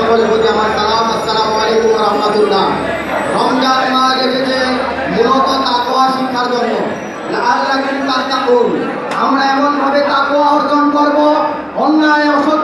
সকলের প্রতি আমার সালাম। আসসালামু আলাইকুম ওয়া রাহমাতুল্লাহ। রমজান মাস এসেছে মূলত তাকওয়া শিক্ষার জন্য। লাআল্লাকুম তাত্তাকুন। আমরা এমনভাবে তাকওয়া অর্জন করব, অন্যায় অসৎ